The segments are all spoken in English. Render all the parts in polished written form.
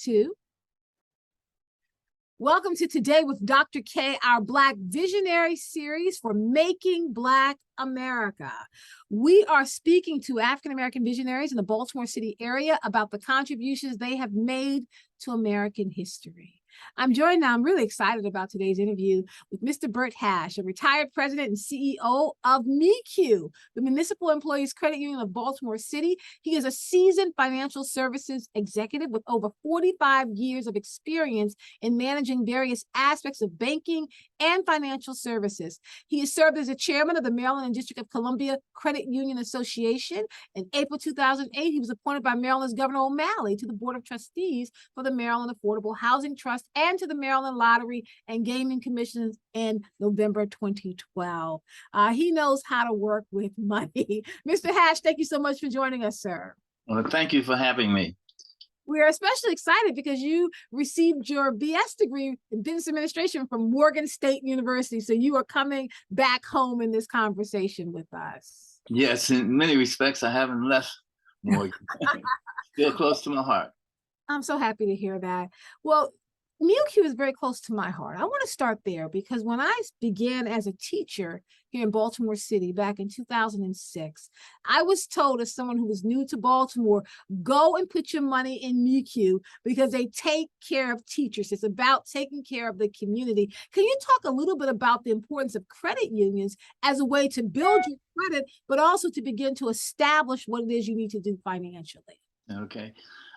2. Welcome to Today with Dr. Kaye, our Black Visionary series for Making Black America. We are speaking to African-American visionaries in the Baltimore City area about the contributions they have made to American history. I'm joined now, I'm really excited about today's interview with Mr. Bert, a retired president and CEO of MECU, the Municipal Employees Credit Union of Baltimore City. He is a seasoned financial services executive with over 45 years of experience in managing various aspects of banking and financial services. He has served as a chairman of the Maryland and District of Columbia Credit Union Association. In April 2008, he was appointed by Maryland's Governor O'Malley to the Board of Trustees for the Maryland Affordable Housing Trust and to the Maryland Lottery and Gaming Commission in November 2012. He knows how to work with money. Mr. Hash, thank you so much for joining us, sir. Well, thank you for having me. We are especially excited because you received your BS degree in business administration from Morgan State University. So you are coming back home in this conversation with us. Yes, in many respects, I haven't left Morgan. Still close to my heart. I'm so happy to hear that. Well, MECU is very close to my heart. I want to start there because when I began as a teacher here in Baltimore City back in 2006, I was told as someone who was new to Baltimore, go and put your money in MECU because they take care of teachers. It's about taking care of the community. Can you talk a little bit about the importance of credit unions as a way to build your credit, but also to begin to establish what it is you need to do financially? Okay.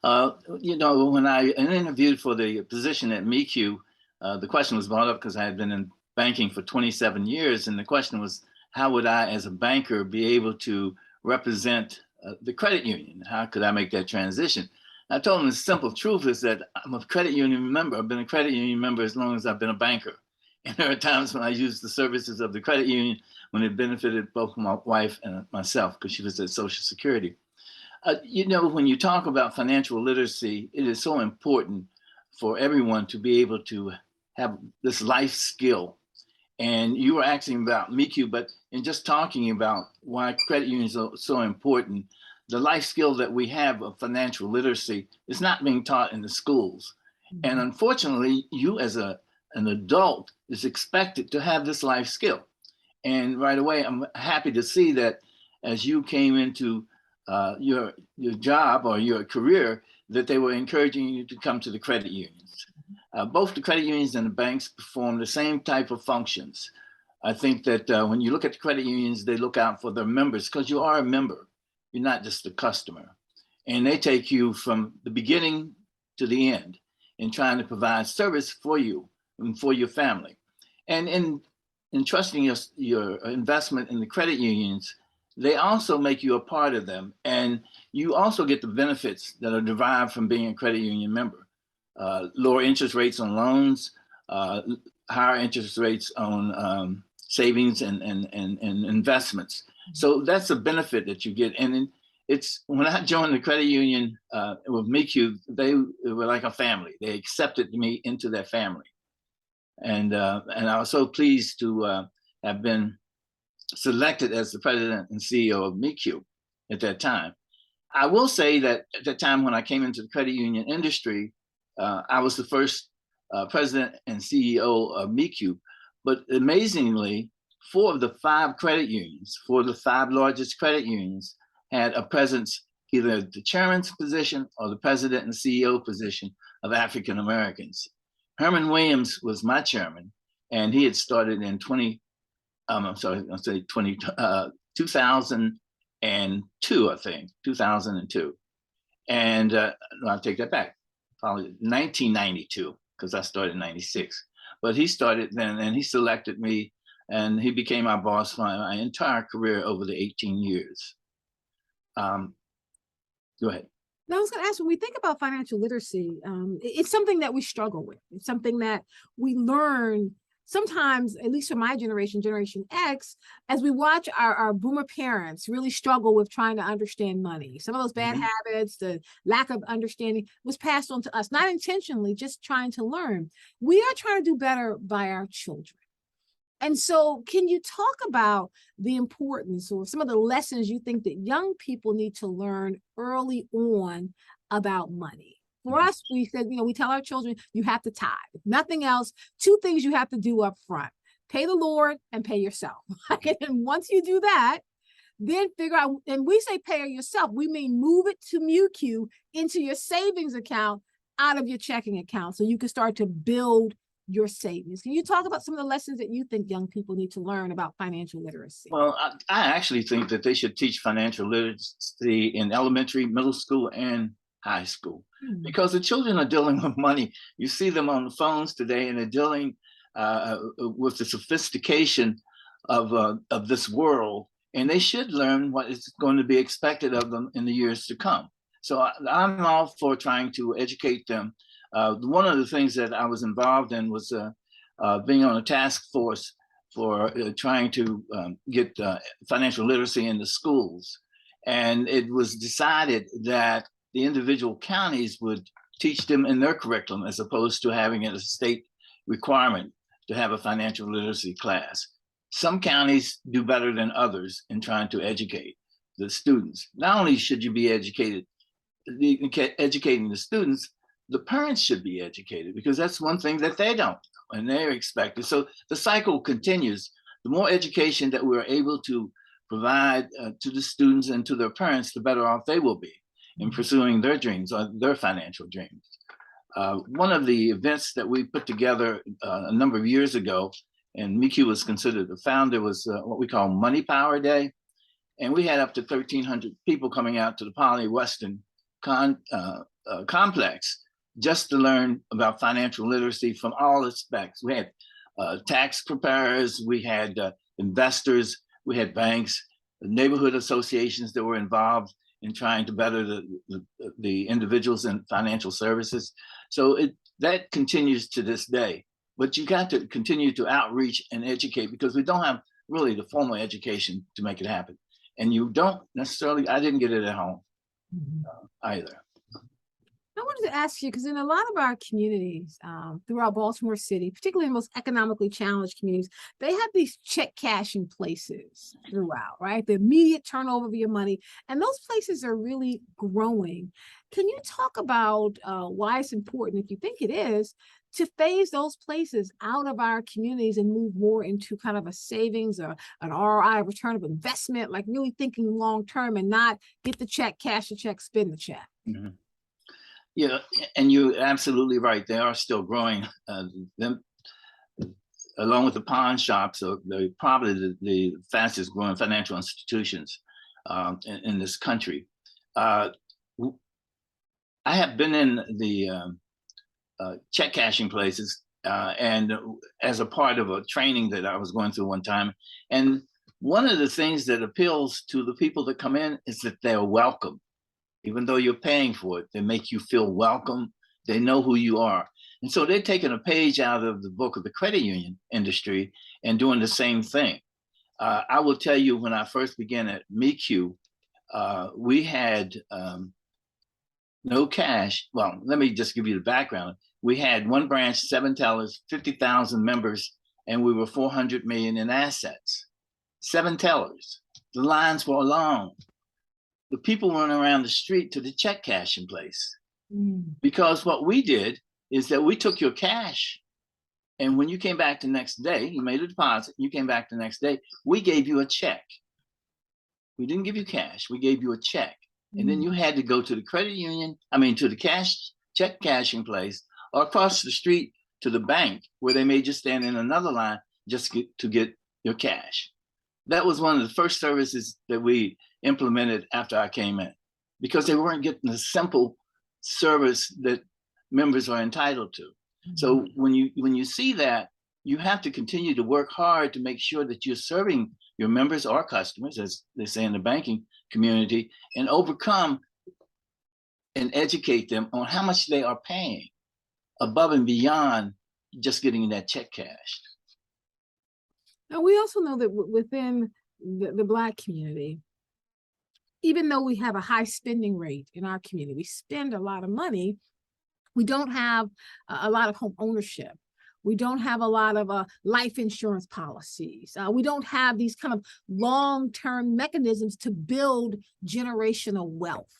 When I interviewed for the position at MECU, the question was brought up because I had been in banking for 27 years. And the question was, how would I, as a banker, be able to represent the credit union? How could I make that transition? I told them the simple truth is that I'm a credit union member. I've been a credit union member as long as I've been a banker. And there are times when I used the services of the credit union when it benefited both my wife and myself because she was at Social Security. When you talk about financial literacy, it is so important for everyone to be able to have this life skill. And you were asking about MECU, but in just talking about why credit unions are so important, the life skill that we have of financial literacy is not being taught in the schools. Mm-hmm. And unfortunately, you as an adult is expected to have this life skill. And right away, I'm happy to see that as you came into your job or your career, that they were encouraging you to come to the credit unions. Both the credit unions and the banks perform the same type of functions. I think that when you look at the credit unions, they look out for their members because you are a member. You're not just a customer. And they take you from the beginning to the end in trying to provide service for you and for your family. And in trusting your investment in the credit unions, they also make you a part of them. And you also get the benefits that are derived from being a credit union member. Lower interest rates on loans, higher interest rates on savings and investments. So that's a benefit that you get. And it's when I joined the credit union with MECU, they were like a family. They accepted me into their family. And I was so pleased to have been selected as the president and CEO of MECU at that time. I will say that at the time when I came into the credit union industry, I was the first president and CEO of MECU. But amazingly, 4 of the 5 credit unions, 4 of the 5 largest credit unions, had a presence, either the chairman's position or the president and CEO position of African Americans. Herman Williams was my chairman, and he had started in 2002, I think, 2002. And I'll take that back, probably 1992, because I started in 96. But he started then, and he selected me, and he became my boss for my entire career over the 18 years. Go ahead. Now, I was going to ask, when we think about financial literacy, it's something that we struggle with. It's something that we learn sometimes, at least for my generation, Generation X, as we watch our boomer parents really struggle with trying to understand money. Some of those bad habits, the lack of understanding was passed on to us, not intentionally, just trying to learn. We are trying to do better by our children. And so can you talk about the importance or some of the lessons you think that young people need to learn early on about money? For us, we said, we tell our children, you have to tithe. If nothing else, two things you have to do up front: pay the Lord and pay yourself. And once you do that, then figure out, and we say pay yourself, we mean move it to MUCU into your savings account out of your checking account so you can start to build your savings. Can you talk about some of the lessons that you think young people need to learn about financial literacy? Well, I actually think that they should teach financial literacy in elementary, middle school, and high school, because the children are dealing with money. You see them on the phones today, and they're dealing with the sophistication of this world, and they should learn what is going to be expected of them in the years to come. So I'm all for trying to educate them. One of the things that I was involved in was being on a task force for trying to get financial literacy in the schools. And it was decided that the individual counties would teach them in their curriculum, as opposed to having it as a state requirement to have a financial literacy class. Some counties do better than others in trying to educate the students. Not only should you be educating the students, the parents should be educated, because that's one thing that they don't know and they're expected. So the cycle continues. The more education that we're able to provide to the students and to their parents, the better off they will be in pursuing their dreams or their financial dreams. One of the events that we put together a number of years ago, and MUCU was considered the founder, was what we call Money Power Day. And we had up to 1,300 people coming out to the Poly Western complex just to learn about financial literacy from all aspects. We had tax preparers, we had investors, we had banks, neighborhood associations that were involved in trying to better the individuals in financial services. So that continues to this day. But you got to continue to outreach and educate, because we don't have really the formal education to make it happen. And you don't necessarily, I didn't get it at home either. I wanted to ask you, because in a lot of our communities throughout Baltimore City, particularly in most economically challenged communities, they have these check cashing places throughout, right? The immediate turnover of your money. And those places are really growing. Can you talk about why it's important, if you think it is, to phase those places out of our communities and move more into kind of a savings or an ROI, return of investment, like really thinking long term and not get the check, cash the check, spend the check? Yeah, and you're absolutely right. They are still growing. Them, along with the pawn shops, are probably the fastest growing financial institutions in this country. I have been in the check cashing places and as a part of a training that I was going through one time. And one of the things that appeals to the people that come in is that they're welcome. Even though you're paying for it, they make you feel welcome. They know who you are. And so they're taking a page out of the book of the credit union industry and doing the same thing. I will tell you, when I first began at MUCU, we had no cash. Well, let me just give you the background. We had one branch, 7 tellers, 50,000 members, and we were 400 million in assets. 7 tellers. The lines were long. The people went around the street to the check cashing place. Because what we did is that we took your cash, and when you came back the next day, you made a deposit, you came back the next day, we gave you a check. We didn't give you cash, we gave you a check. And then you had to go to the credit union, to the check cashing place, or across the street to the bank, where they made you stand in another line just to get your cash. That was one of the first services that we implemented after I came in, because they weren't getting the simple service that members are entitled to. So when you see that, you have to continue to work hard to make sure that you're serving your members or customers, as they say in the banking community, and overcome and educate them on how much they are paying above and beyond just getting that check cashed. Now, we also know that within the Black community, even though we have a high spending rate in our community, we spend a lot of money, we don't have a lot of home ownership. We don't have a lot of life insurance policies. We don't have these kind of long-term mechanisms to build generational wealth.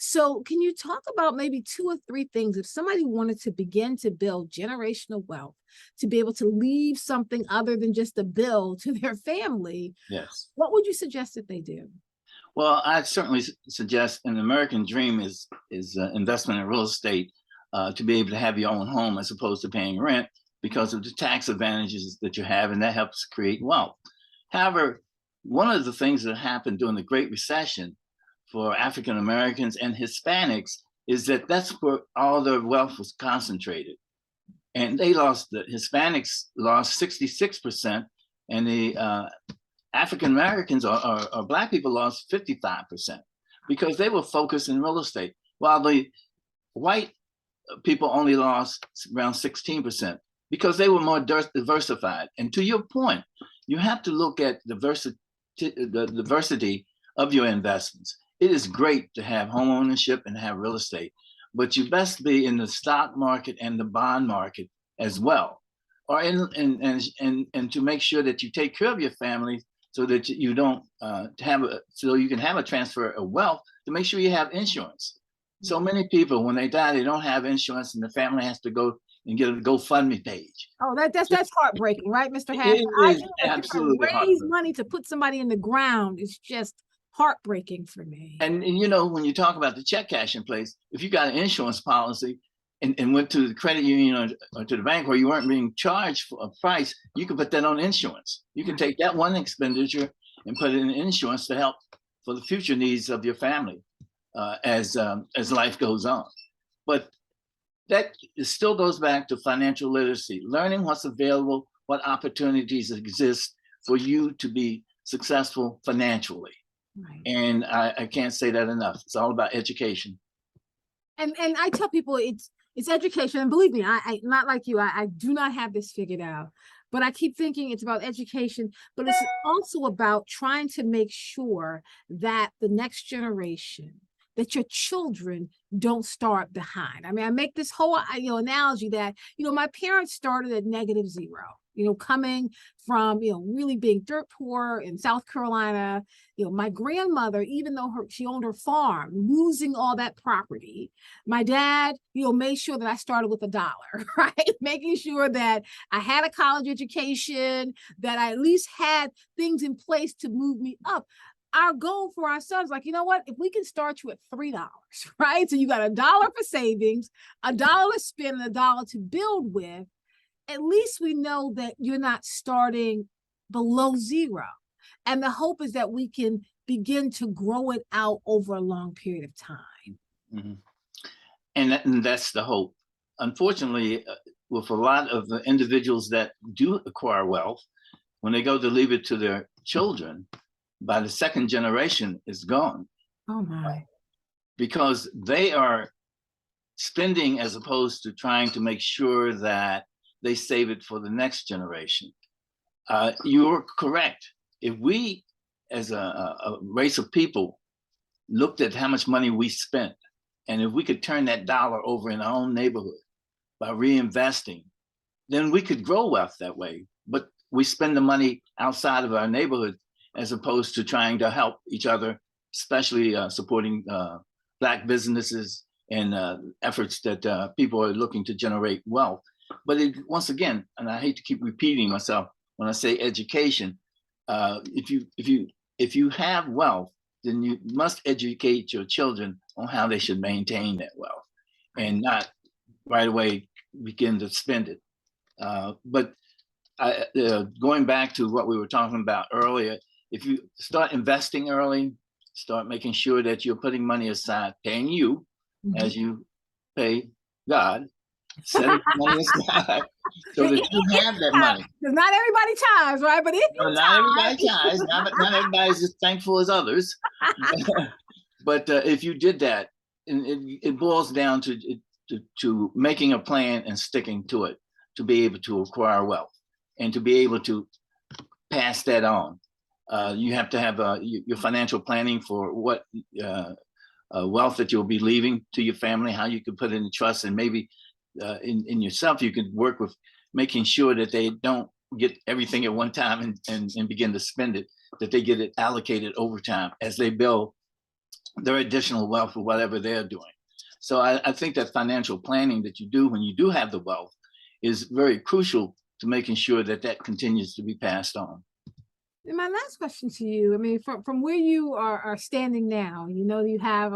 So can you talk about maybe two or three things if somebody wanted to begin to build generational wealth, to be able to leave something other than just a bill to their family? Yes. What would you suggest that they do? Well, I certainly suggest an American dream is investment in real estate, to be able to have your own home as opposed to paying rent because of the tax advantages that you have, and that helps create wealth. However, one of the things that happened during the Great Recession for African Americans and Hispanics is that that's where all their wealth was concentrated. And the Hispanics lost 66%, and the African Americans or Black people lost 55% because they were focused in real estate, while the white people only lost around 16% because they were more diversified. And to your point, you have to look at the diversity of your investments. It is great to have home ownership and have real estate, but you best be in the stock market and the bond market as well, or and to make sure that you take care of your family so that you don't so you can have a transfer of wealth, to make sure you have insurance. So many people, when they die, they don't have insurance, and the family has to go and get a GoFundMe page. Oh, that's heartbreaking, right, Mr. Hash? It I is do absolutely raise heartbreaking. money to put somebody in the ground. It's just heartbreaking for me. And you know, when you talk about the check cashing place, if you got an insurance policy and went to the credit union or to the bank where you weren't being charged for a price, you can put that on insurance. You can take that one expenditure and put it in insurance to help for the future needs of your family as life goes on. But that still goes back to financial literacy, learning what's available, what opportunities exist for you to be successful financially. Right. And I can't say that enough. It's all about education. And I tell people it's education. And believe me, I not like you, I do not have this figured out. But I keep thinking it's about education, but it's also about trying to make sure that the next generation, that your children don't start behind. I mean, I make this whole analogy that my parents started at -0, coming from really being dirt poor in South Carolina. My grandmother, even though she owned her farm, losing all that property. My dad made sure that I started with $1, right? Making sure that I had a college education, that I at least had things in place to move me up. Our goal for our sons, like, what, if we can start you at $3, right? So you got $1 for savings, $1 to spend, and $1 to build with. At least we know that you're not starting below 0. And the hope is that we can begin to grow it out over a long period of time. Mm-hmm. And that's the hope. Unfortunately, with a lot of the individuals that do acquire wealth, when they go to leave it to their children, by the second generation, it's gone. Oh my. Because they are spending as opposed to trying to make sure that they save it for the next generation. You're correct. If we, as a race of people, looked at how much money we spent, and if we could turn that dollar over in our own neighborhood by reinvesting, then we could grow wealth that way. But we spend the money outside of our neighborhood as opposed to trying to help each other, especially supporting Black businesses and efforts that people are looking to generate wealth. But once again, and I hate to keep repeating myself when I say education, if you have wealth, then you must educate your children on how they should maintain that wealth, and not right away begin to spend it. But going back to what we were talking about earlier, if you start investing early, start making sure that you're putting money aside, paying you as you pay God, set money aside so that you have that money. Because not everybody ties, right? But if no, not everybody ties. Not everybody's as thankful as others. But if you did that, it boils down to making a plan and sticking to it to be able to acquire wealth and to be able to pass that on. You have to have your financial planning for what wealth that you'll be leaving to your family, how you can put it in trust, and maybe in yourself, you could work with making sure that they don't get everything at one time and begin to spend it, that they get it allocated over time as they build their additional wealth or whatever they're doing. So I think that financial planning that you do when you do have the wealth is very crucial to making sure that that continues to be passed on. And my last question to you, I mean, from where you are standing now, you know, you have,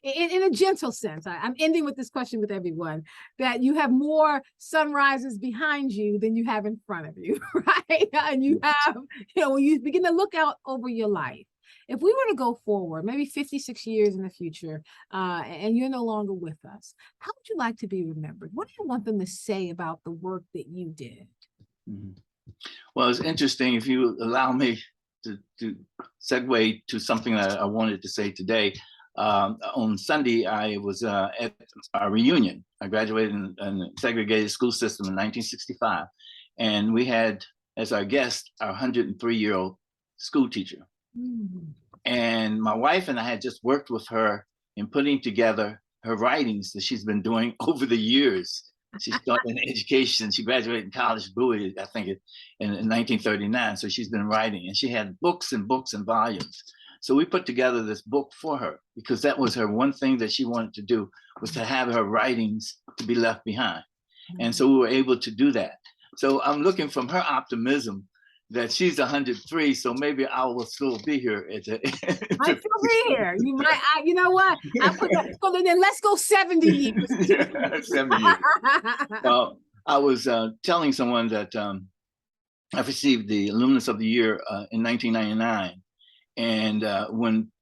in a gentle sense, I'm ending with this question with everyone, that you have more sunrises behind you than you have in front of you, right? And you have, you know, when you begin to look out over your life, if we were to go forward, maybe 56 years in the future, and you're no longer with us, how would you like to be remembered? What do you want them to say about the work that you did? Mhm. Well, it's interesting. If you allow me to segue to something that I wanted to say today. On Sunday, I was at our reunion. I graduated in a segregated school system in 1965. And we had as our guest our 103-year-old school teacher. Mm. And my wife and I had just worked with her in putting together her writings that she's been doing over the years. She started in education. She graduated in college, Bowie, I think, in 1939. So she's been writing, and she had books and books and volumes. So we put together this book for her because that was her one thing that she wanted to do, was to have her writings to be left behind. And so we were able to do that. So I'm looking from her optimism that she's 103, so maybe I will still be here. Might still be here. You might, you know what? I put that, so then let's go 70 years. 70 years. Well, I was telling someone that I received the Alumnus of the Year in 1999. And when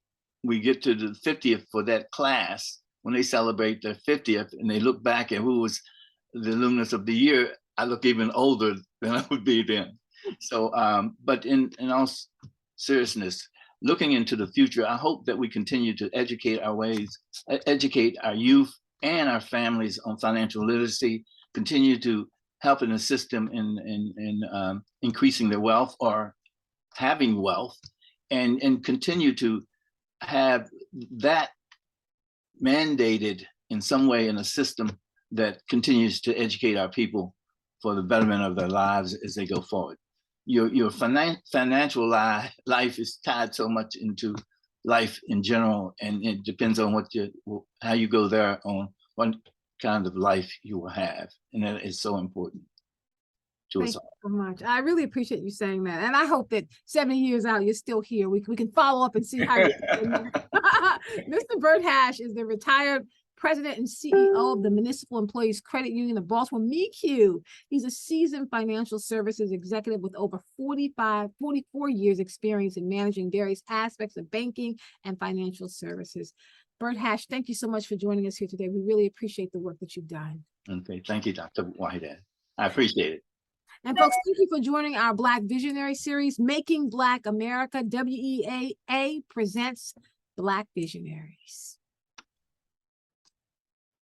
we get to the 50th for that class, when they celebrate their 50th and they look back at who was the Alumnus of the Year, I look even older than I would be then. So, but in all seriousness, looking into the future, I hope that we continue to educate our youth and our families on financial literacy, continue to help and assist them in increasing their wealth or having wealth, and continue to have that mandated in some way in a system that continues to educate our people for the betterment of their lives as they go forward. Your financial life is tied so much into life in general, and it depends on how you go there on what kind of life you will have, and that is so important to us all. Thank you so much. I really appreciate you saying that, and I hope that 70 years out you're still here. We can follow up and see how you're doing. Mr. Bert Hash is the retired president and CEO of the Municipal Employees Credit Union of Baltimore, MECU. He's a seasoned financial services executive with over 44 years experience in managing various aspects of banking and financial services. Bert Hash, thank you so much for joining us here today. We really appreciate the work that you've done. Okay, thank you, Dr. Whitehead. I appreciate it. And folks, thank you for joining our Black Visionary series, Making Black America. WEAA presents Black Visionaries.